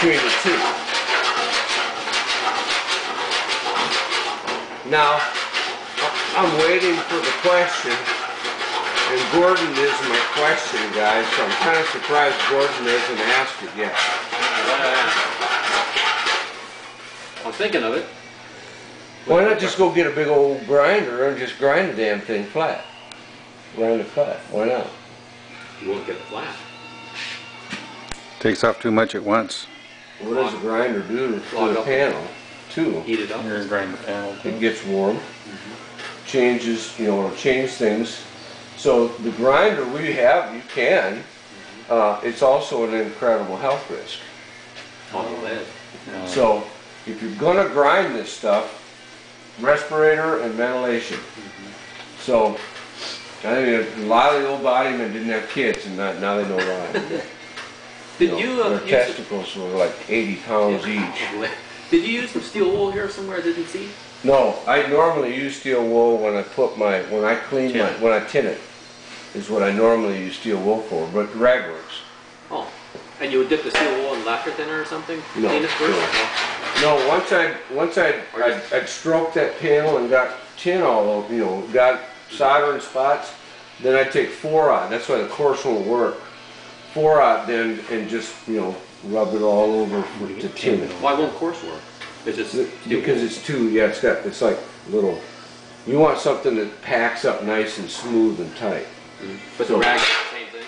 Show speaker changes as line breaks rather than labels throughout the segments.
between the two. Now, I'm waiting for the question, and Gordon is my question, guys, so I'm kind of surprised Gordon hasn't asked it yet.
I'm thinking of it.
Why not just go get a big old grinder and just grind the damn thing flat? Grind it flat. Why not?
You won't get it flat.
Takes off too much at once.
What does a grinder do to the panel, too?
Heat it up.
You're gonna grind the panel.
It gets warm, changes, you know, it'll change things. So the grinder we have, you can. It's also an incredible health risk.
On the lead.
So if you're gonna grind this stuff, respirator and ventilation. So I think a lot of the old bodymen didn't have kids, and now they know why.
Did you
their testicles were like 80 pounds each.
Did you use some steel wool here somewhere I didn't see?
No, I normally use steel wool when I put my, when I clean my, when I tin it, is what I normally use steel wool for, but ragworks.
Oh, and you would dip the steel wool in lacquer thinner or something?
No,
Clean it first?
no. Once I'd stroked that panel and got tin all over, you know, got solder in spots, then I'd take 4-aught, that's why the coarse won't work. 4-aught then, and just, you know, rub it all over to tin it.
Why won't coarse work? It's just
because it's too, yeah, it's like little, you want something that packs up nice and smooth and tight.
But the rag is the same thing?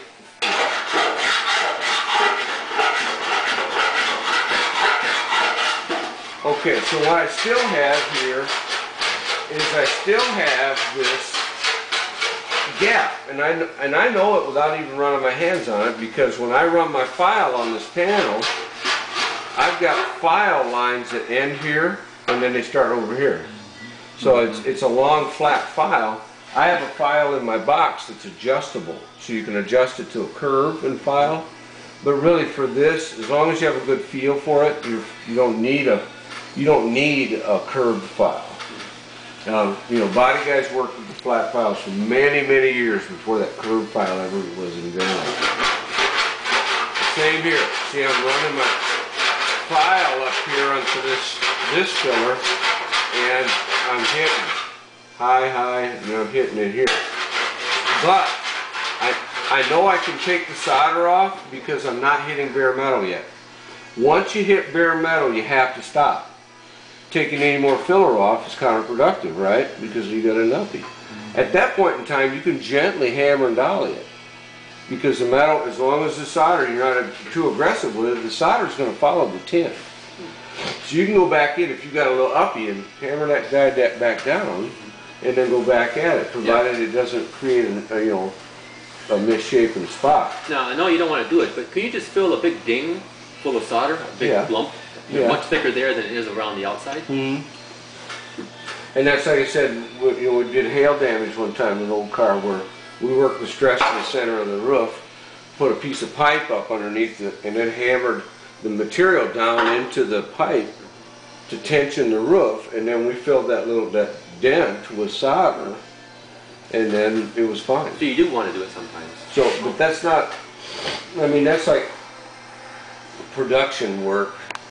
Okay, so what I still have here is I still have this gap, and I know it without even running my hands on it, because when I run my file on this panel, I've got file lines that end here and then they start over here. So it's a long flat file. I have a file in my box that's adjustable, so you can adjust it to a curve and file. But really for this, as long as you have a good feel for it, you don't need a curved file. You know, body guys worked with the flat files for many, many years before that curved file ever was invented. Same here. See, I'm running my file up here onto this filler, and I'm hitting high, and I'm hitting it here. But I know I can take the solder off because I'm not hitting bare metal yet. Once you hit bare metal, you have to stop. Taking any more filler off is counterproductive, right? Because you got a nuppy. At that point in time, you can gently hammer and dolly it. Because the metal, as long as the solder, you're not too aggressive with it, the solder is going to follow the tin. So you can go back in, if you got a little uppy, and hammer that guy back down, and then go back at it, provided it doesn't create a misshapen spot.
Now, I know you don't want to do it, but could you just fill a big ding full of solder, a big lump? Much thicker there than it is around the outside?
And that's like I said, we did hail damage one time in an old car where we worked the stress in the center of the roof, put a piece of pipe up underneath it, and then hammered the material down into the pipe to tension the roof, and then we filled that dent with solder, and then it was fine.
So you do want to do it sometimes?
So, but that's not, I mean, that's like production work.